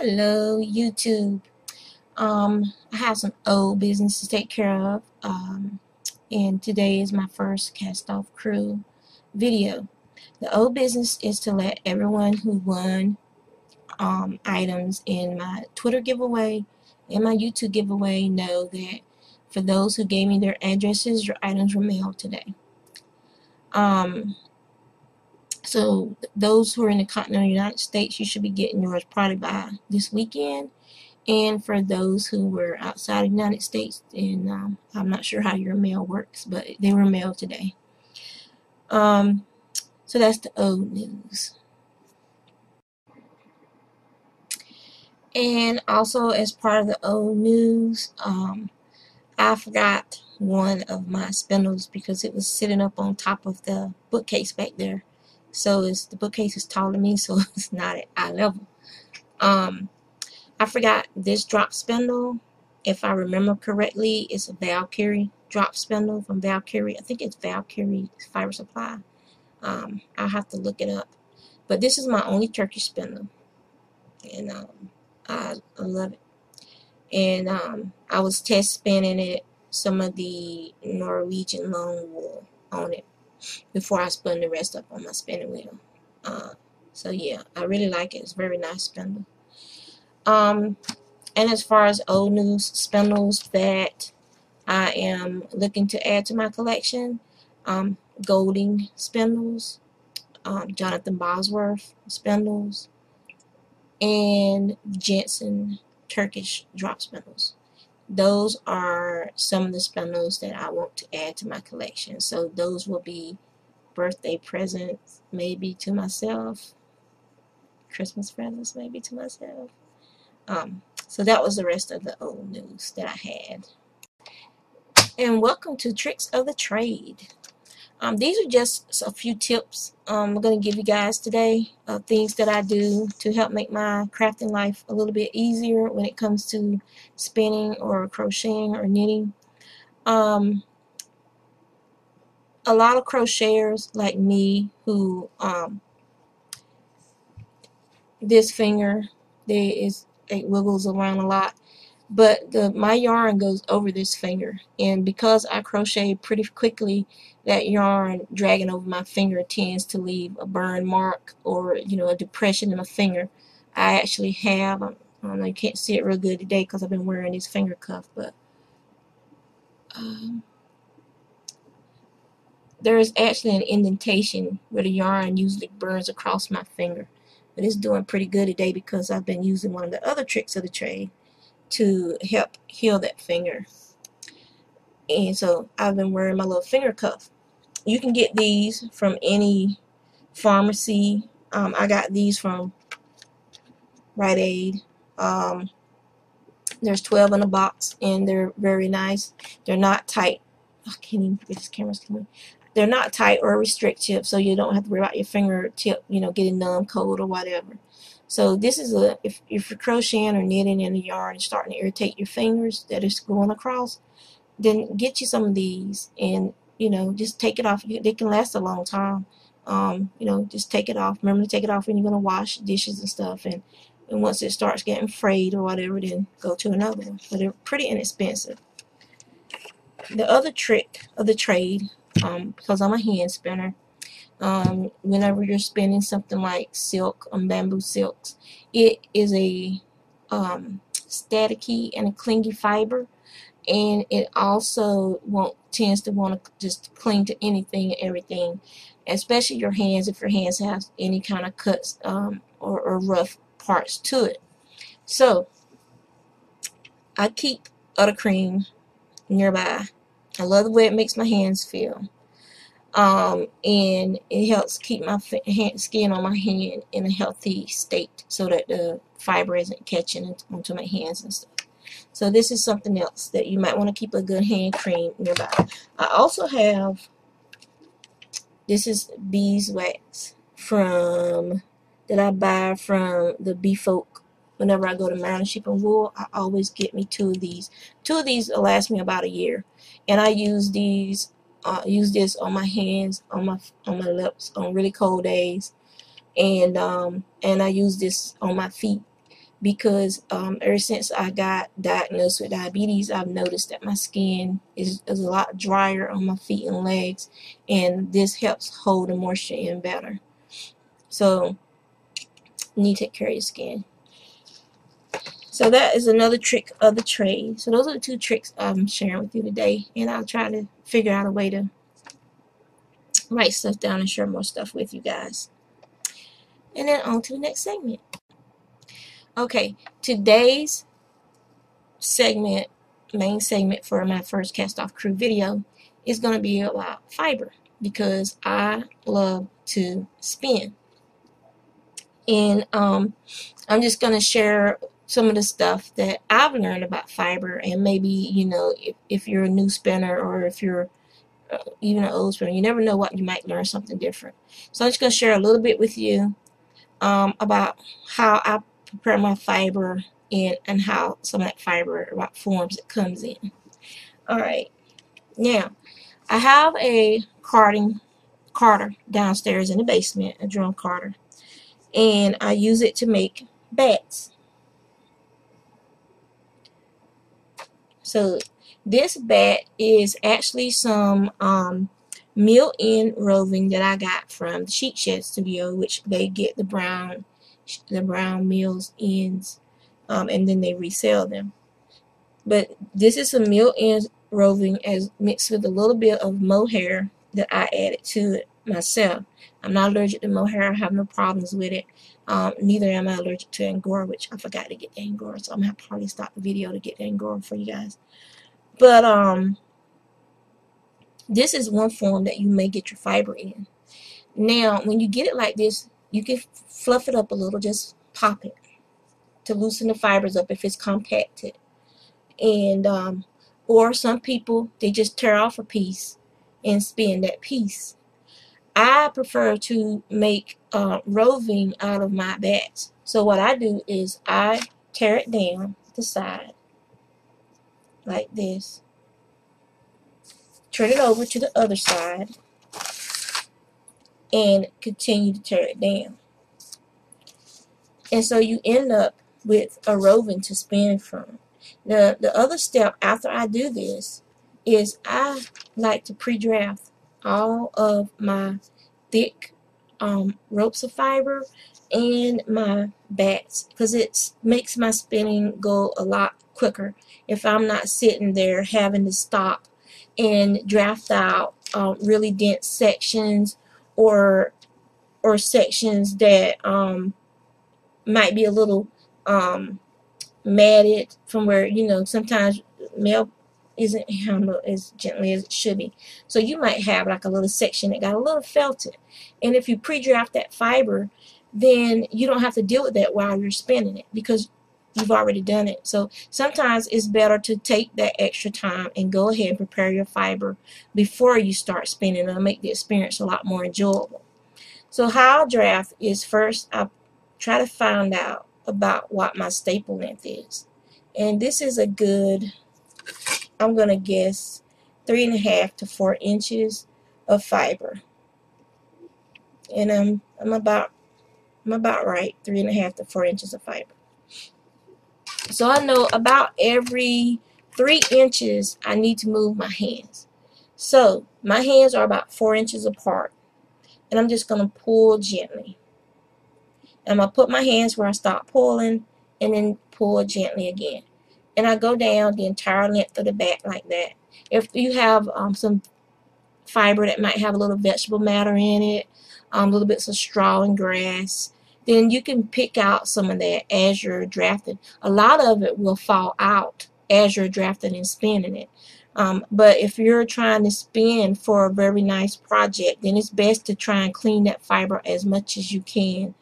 Hello, YouTube. I have some old business to take care of, and today is my first cast-off crew video. The old business is to let everyone who won items in my Twitter giveaway and my YouTube giveaway know that for those who gave me their addresses, your items were mailed today. So those who are in the continental United States, you should be getting yours probably by this weekend. And for those who were outside the United States, and I'm not sure how your mail works, but they were mailed today. So that's the old news. And also, as part of the old news, I forgot one of my spindles because it was sitting up on top of the bookcase back there. So the bookcase is taller than me, so it's not at eye level. I forgot this drop spindle. If I remember correctly, it's a Valkyrie drop spindle from Valkyrie. I think it's Valkyrie Fiber Supply. I'll have to look it up. But this is my only Turkish spindle, and I love it. And I was test spinning it, some of the Norwegian long wool on it before I spun the rest up on my spinning wheel. So yeah, I really like it. It's a very nice spindle. And as far as old news spindles that I am looking to add to my collection, Golding spindles, Jonathan Bosworth spindles, and Jensen Turkish drop spindles. Those are some of the spindles that I want to add to my collection. So those will be birthday presents, maybe to myself, Christmas presents, maybe to myself. So that was the rest of the old news that I had. And welcome to Tricks of the Trade. These are just a few tips I'm going to give you guys today of things that I do to help make my crafting life a little bit easier when it comes to spinning or crocheting or knitting. A lot of crocheters like me who this finger it wiggles around a lot, but my yarn goes over this finger, and because I crochet pretty quickly, that yarn dragging over my finger tends to leave a burn mark or a depression in my finger. I actually have, I don't know, you can't see it real good today because I've been wearing this finger cuff, but there is actually an indentation where the yarn usually burns across my finger. But it's doing pretty good today because I've been using one of the other tricks of the trade to help heal that finger. And so I've been wearing my little finger cuff. You can get these from any pharmacy. I got these from Rite Aid. There's 12 in a box, and they're very nice. They're not tight. I can't even get this camera's coming. They're not tight or restrictive, so you don't have to worry about your fingertip, getting numb, cold, or whatever. So this is if you're crocheting or knitting in the yarn and starting to irritate your fingers that is going across, then get you some of these and just take it off. They can last a long time. Just take it off. Remember to take it off when you're going to wash dishes and stuff. And once it starts getting frayed or whatever, then go to another one. But they're pretty inexpensive. The other trick of the trade, because I'm a hand spinner, whenever you're spinning something like silk, bamboo silks, it is a staticky and a clingy fiber, and it also tends to want to just cling to anything and everything, especially your hands if your hands have any kind of cuts or rough parts to it. So I keep buttercream nearby. I love the way it makes my hands feel. And it helps keep my skin on my hand in a healthy state so that the fiber isn't catching onto my hands and stuff. So this is something else that you might want to keep a good hand cream nearby. I also have, this is beeswax that I buy from the Bee Folk. Whenever I go to Maryland Sheep and Wool, I always get me 2 of these. 2 of these will last me about a year, and I use this on my hands, on my lips on really cold days, and I use this on my feet because ever since I got diagnosed with diabetes, I've noticed that my skin is a lot drier on my feet and legs, and this helps hold the moisture in better. So you need to take care of your skin. So that is another trick of the trade. So those are the two tricks I'm sharing with you today, and I'll try to figure out a way to write stuff down and share more stuff with you guys. And then on to the next segment. Okay, today's segment, main segment for my first cast off crew video, is going to be about fiber, because I love to spin. And I'm just going to share some of the stuff that I've learned about fiber, and maybe, you know, if you're a new spinner, or if you're even an old spinner, you never know what, you might learn something different. So I'm just going to share a little bit with you about how I prepare my fiber, and how some of that fiber, what forms it comes in. Alright, now I have a carder downstairs in the basement, a drum carder, and I use it to make bats. So this bat is actually some mill-end roving that I got from the Sheet Shed Studio, which they get the brown mills ends, and then they resell them. But this is some mill-end roving as mixed with a little bit of mohair that I added to it myself. I'm not allergic to mohair. I have no problems with it. Neither am I allergic to Angora, which I forgot to get the Angora, so I'm going to have to probably stop the video to get the Angora for you guys. But this is one form that you may get your fiber in. Now, when you get it like this, you can fluff it up a little, just pop it to loosen the fibers up if it's compacted. And or some people, they just tear off a piece and spin that piece. I prefer to make roving out of my bats. So what I do is I tear it down the side like this, turn it over to the other side, and continue to tear it down. And so you end up with a roving to spin from. The other step after I do this is I like to pre-draft all of my thick ropes of fiber and my bats, because it makes my spinning go a lot quicker if I'm not sitting there having to stop and draft out really dense sections, or sections that might be a little matted from where, you know, sometimes mail isn't handled as gently as it should be. So you might have like a little section that got a little felted. And if you pre-draft that fiber, then you don't have to deal with that while you're spinning it, because you've already done it. So sometimes it's better to take that extra time and go ahead and prepare your fiber before you start spinning. It'll make the experience a lot more enjoyable. So how I draft is, first I try to find out about what my staple length is. And this is a good, I'm going to guess, 3.5 to 4 inches of fiber. And I'm about right, 3.5 to 4 inches of fiber. So I know about every 3 inches I need to move my hands. So my hands are about 4 inches apart, and I'm just going to pull gently. I'm going to put my hands where I stop pulling, and then pull gently again. And I go down the entire length of the bat like that. If you have some fiber that might have a little vegetable matter in it, little bits of straw and grass, then you can pick out some of that as you're drafting. A lot of it will fall out as you're drafting and spinning it. But if you're trying to spin for a very nice project, then it's best to try and clean that fiber as much as you can,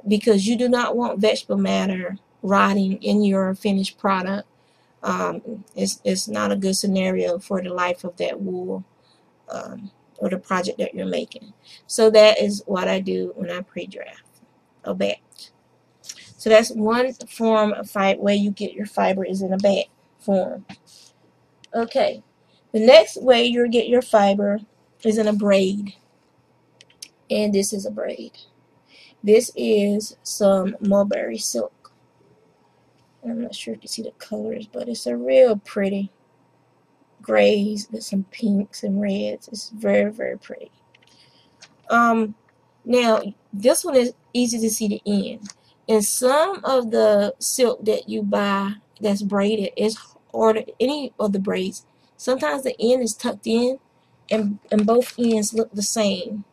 because you do not want vegetable matter rotting in your finished product. It's not a good scenario for the life of that wool, or the project that you're making. So that is what I do when I pre-draft a bat. So that's one form of way you get your fiber, is in a bat form. Okay, the next way you'll get your fiber is in a braid. And this is a braid. This is some mulberry silk. I'm not sure if you see the colors, but it's a real pretty grays with some pinks and reds. It's very, very pretty. Now this one is easy to see the end. And some of the silk that you buy that's braided is, or any of the braids, sometimes the end is tucked in and both ends look the same.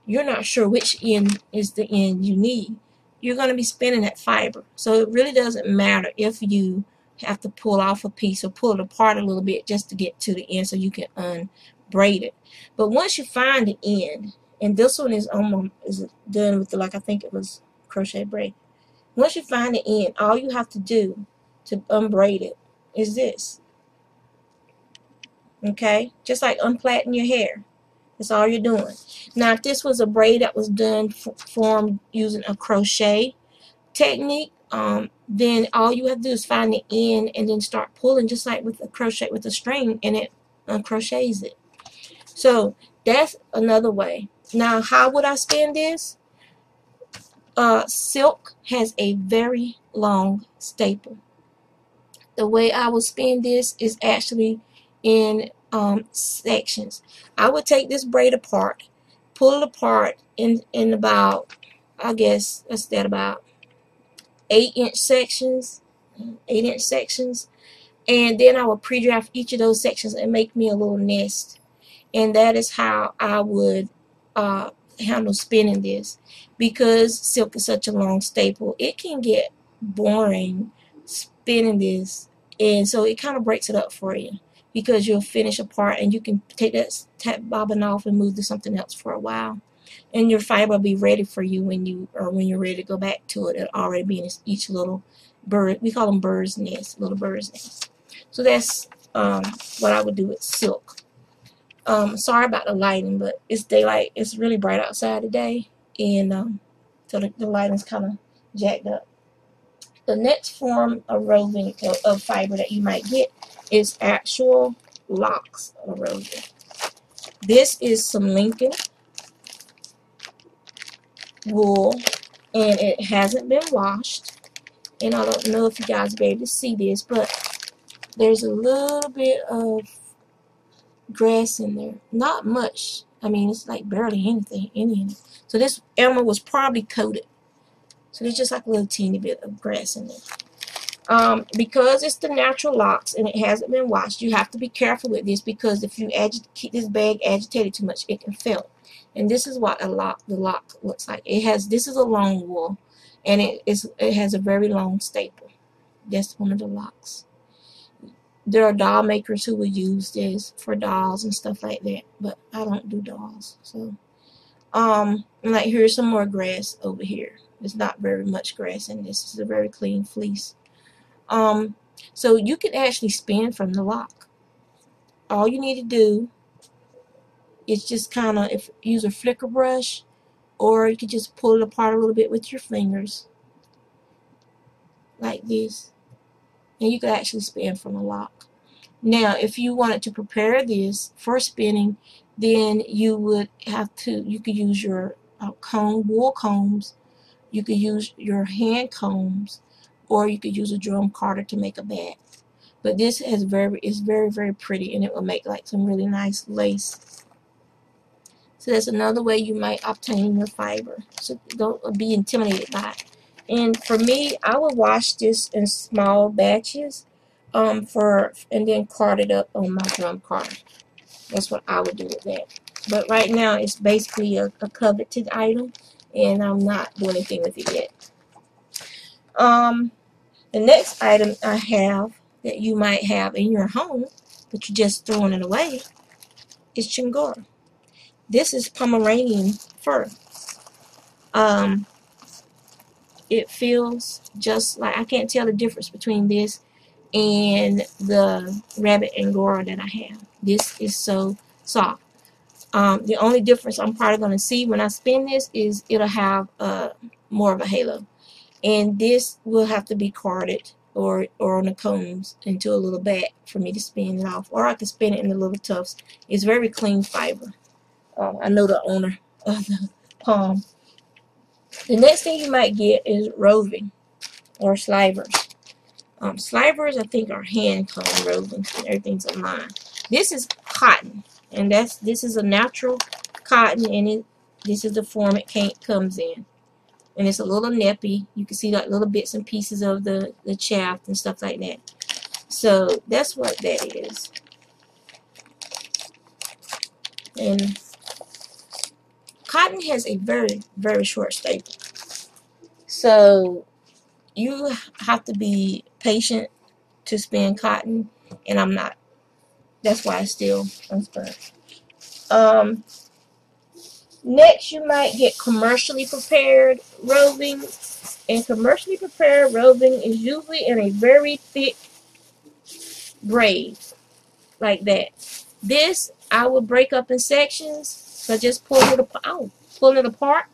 You're not sure which end is the end you need. You're going to be spinning that fiber. So it really doesn't matter if you have to pull off a piece or pull it apart a little bit just to get to the end so you can unbraid it. But once you find the end, and this one is almost done with like I think it was crochet braid. Once you find the end, all you have to do to unbraid it is this. Okay, just like unplaiting your hair. That's all you're doing. Now, if this was a braid that was done formed using a crochet technique, then all you have to do is find the end and then start pulling, just like with a crochet with a string, and it uncrochets it. So that's another way. Now, how would I spin this? Silk has a very long staple. The way I would spin this is actually in sections. I would take this braid apart, pull it apart in about, I guess, that's that about 8-inch sections, 8-inch sections, and then I would pre-draft each of those sections and make me a little nest. And that is how I would handle spinning this. Because silk is such a long staple, it can get boring spinning this, and so it kind of breaks it up for you, because you'll finish a part and you can take that bobbin off and move to something else for a while, and your fiber will be ready for you when you're ready to go back to it. It'll already be in each little bird. We call them bird's nest, little bird's nest. So that's what I would do with silk. Sorry about the lighting, but it's daylight. It's really bright outside today, and so the lighting's kind of jacked up. The next form of roving of fiber that you might get is actual locks of roving. This is some Lincoln wool, and it hasn't been washed. And I don't know if you guys will be able to see this, but there's a little bit of grass in there. Not much. I mean, it's like barely anything in it. So this emerald was probably coated. So there's just like a little teeny bit of grass in there. Because it's the natural locks and it hasn't been washed, you have to be careful with this, because if you keep this bag agitated too much, it can fail. And this is what the lock looks like. This is a long wool, and it has a very long staple. That's one of the locks. There are doll makers who will use this for dolls and stuff like that, but I don't do dolls. So, like here's some more grass over here. There's not very much grass in this. This is a very clean fleece. So you can actually spin from the lock. All you need to do is just kind of use a flicker brush, or you can just pull it apart a little bit with your fingers, like this, and you could actually spin from the lock. Now, if you wanted to prepare this for spinning, then you could use your wool combs, you could use your hand combs, or you could use a drum carder to make a bag. But this is very, very pretty, and it will make like some really nice lace. So that's another way you might obtain your fiber. So don't be intimidated by it. And for me, I would wash this in small batches, and then card it up on my drum carder. That's what I would do with that. But right now, it's basically a coveted item, and I'm not doing anything with it yet. The next item I have that you might have in your home, but you're just throwing it away, is Chingora. This is Pomeranian fur. It feels just like, I can't tell the difference between this and the rabbit Angora that I have. This is so soft. The only difference I'm probably going to see when I spin this is it'll have more of a halo. And this will have to be carded or on the combs into a little bag for me to spin it off. Or I can spin it in the little tufts. It's very clean fiber. I know the owner of the palm. The next thing you might get is roving or slivers. Slivers, I think, are hand-combed roving, and everything's in line. This is cotton, and this is a natural cotton, and this is the form it comes in. And it's a little nippy. You can see like little bits and pieces of the shaft and stuff like that. So that's what that is. And cotton has a very, very short staple. So you have to be patient to spin cotton, and I'm not. That's why it's still unspun. Next, you might get commercially prepared roving. And commercially prepared roving is usually in a very thick braid, like that. This, I would break up in sections. So just pull it apart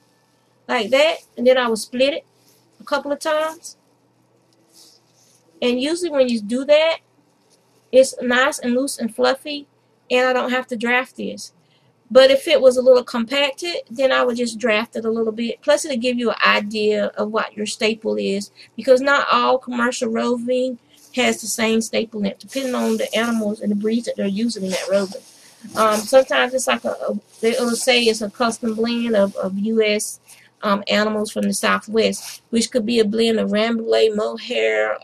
like that. And then I would split it a couple of times. And usually when you do that, it's nice and loose and fluffy. And I don't have to draft this. But if it was a little compacted, then I would just draft it a little bit. Plus, it'll give you an idea of what your staple is. Because not all commercial roving has the same staple length, depending on the animals and the breeds that they're using in that roving. Sometimes it's like it'll say it's a custom blend of U.S. Animals from the Southwest, which could be a blend of Rambouillet, Mohair,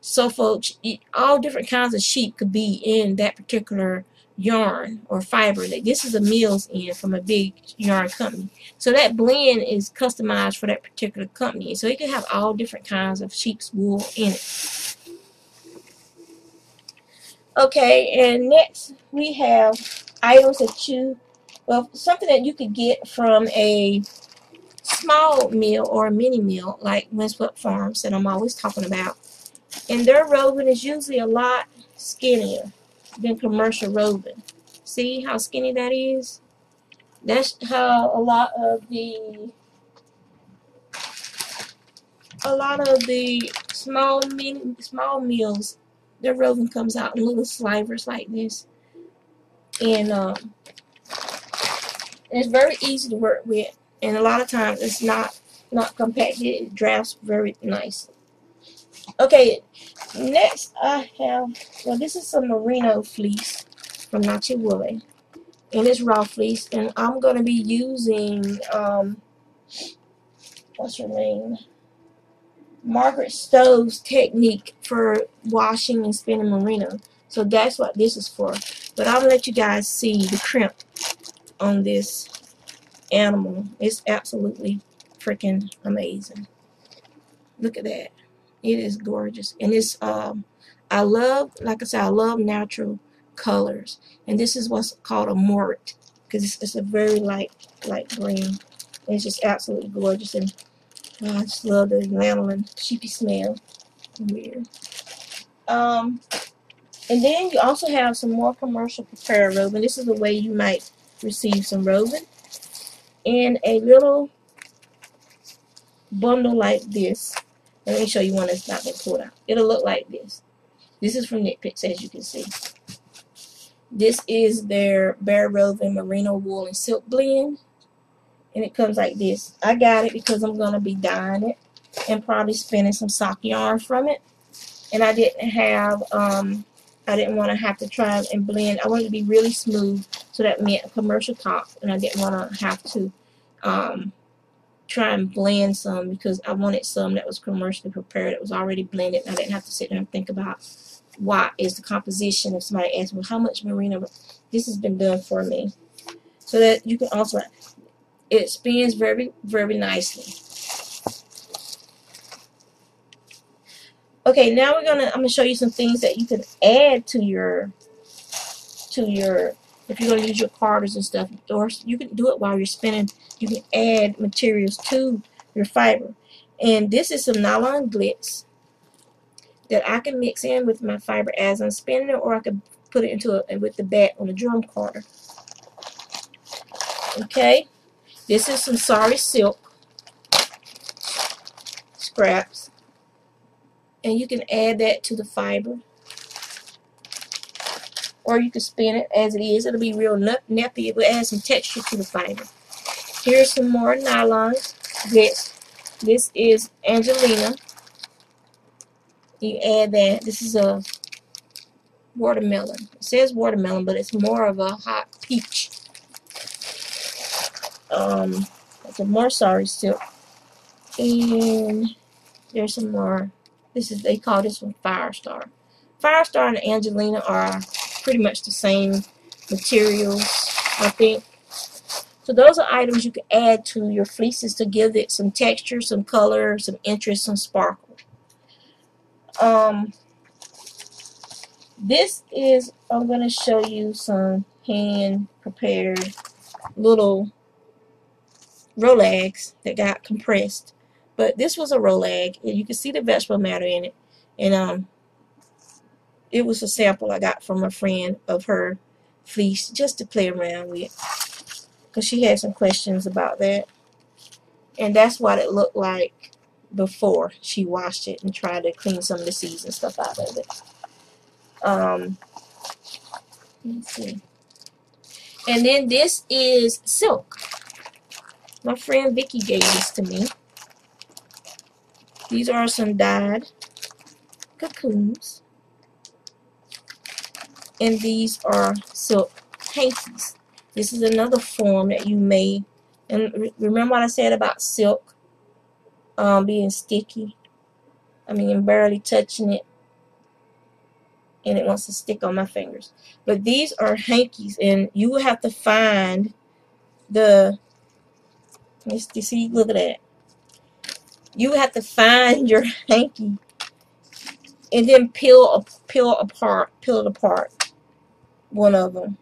Suffolk. All different kinds of sheep could be in that particular yarn or fiber. This is a mill's end from a big yarn company, so that blend is customized for that particular company, so it can have all different kinds of sheep's wool in it. Okay, and next we have items that something that you could get from a small mill or a mini mill like Windswept Farms that I'm always talking about, and their roving is usually a lot skinnier than commercial roving. See how skinny that is? That's how a lot of the small mills, their roving comes out in little slivers like this, and it's very easy to work with, and a lot of times it's not compacted. It drafts very nice. Okay, next I have, this is some merino fleece from Nachi Woolly, and it's raw fleece, and I'm going to be using, what's her name? Margaret Stowe's technique for washing and spinning merino. So that's what this is for. But I'm going to let you guys see the crimp on this animal. It's absolutely freaking amazing. Look at that. It is gorgeous. And it's, I love natural colors. And this is what's called a morit, because it's a very light green. And it's just absolutely gorgeous. And I just love the lanolin sheepy smell. Weird. And then you also have some more commercial prepared roving. This is the way you might receive some roving in a little bundle like this. Let me show you one that's not been pulled out. It'll look like this. This is from Knit Picks, as you can see. This is their bare roving merino wool and silk blend, and it comes like this. I got it because I'm going to be dyeing it and probably spinning some sock yarn from it, and I didn't have I didn't want to have to try and blend. I wanted it to be really smooth, so that meant a commercial top, and I didn't want to have to try and blend some, because I wanted some that was commercially prepared. It was already blended, and I didn't have to sit there and think about what is the composition. If somebody asks me how much merino, this has been done for me, so that you can also, it spins very, very nicely. Okay, now I'm gonna show you some things that you can add to your if you're gonna use your carders and stuff, or you can do it while you're spinning. You can add materials to your fiber, and this is some nylon glitz that I can mix in with my fiber as I'm spinning it, or I can put it into with the bat on a drum carder. Okay, this is some sari silk scraps, and you can add that to the fiber, or you can spin it as it is. It'll be real nappy. It will add some texture to the fiber. Here's some more nylon glitz. This is Angelina, You add that. This is a watermelon. It says watermelon, but it's more of a hot peach. It's a more sorry silk. And there's some more. They call this one Firestar. Firestar and Angelina are pretty much the same materials, I think. So those are items you can add to your fleeces to give it some texture, some color, some interest, some sparkle. This is, I'm going to show you some hand prepared little rolags that got compressed. But this was a rolag. You can see the vegetable matter in it. And it was a sample I got from a friend of her fleece just to play around with, because she had some questions about that. And that's what it looked like before she washed it and tried to clean some of the seeds and stuff out of it. Let's see. And then this is silk. My friend Vicky gave this to me. These are some dyed cocoons. And these are silk hankies. This is another form that you made. And remember what I said about silk being sticky? I mean, barely touching it, and it wants to stick on my fingers. But these are hankies, and you will have to find the, let's see, look at that. You have to find your hanky and then peel it apart, one of them.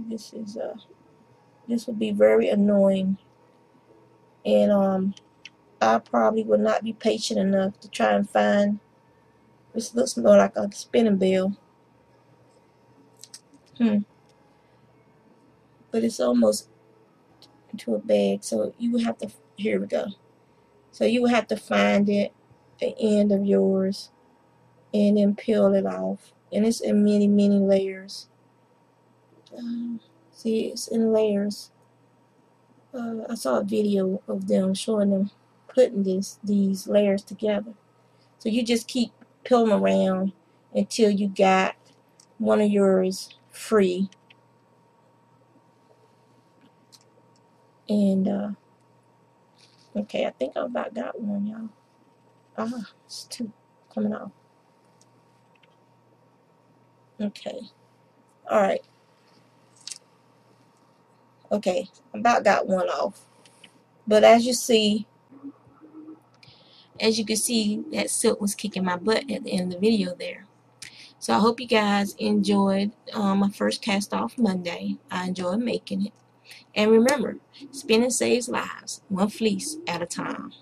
This would be very annoying, and I probably would not be patient enough to try and find. This looks more like a spinning bell. But it's almost into a bag, so you would have to, here we go. So you would have to find it, the end of yours, and then peel it off. And it's in many, many layers. See, it's in layers. I saw a video of them showing them putting these layers together. So you just keep peeling around until you got one of yours free. And okay, I think I about got one, y'all. It's two coming off. Okay. Alright. Okay, about got one off. But as you can see, that silk was kicking my butt at the end of the video there. So I hope you guys enjoyed my first cast off Monday. I enjoyed making it. And remember, spinning saves lives, one fleece at a time.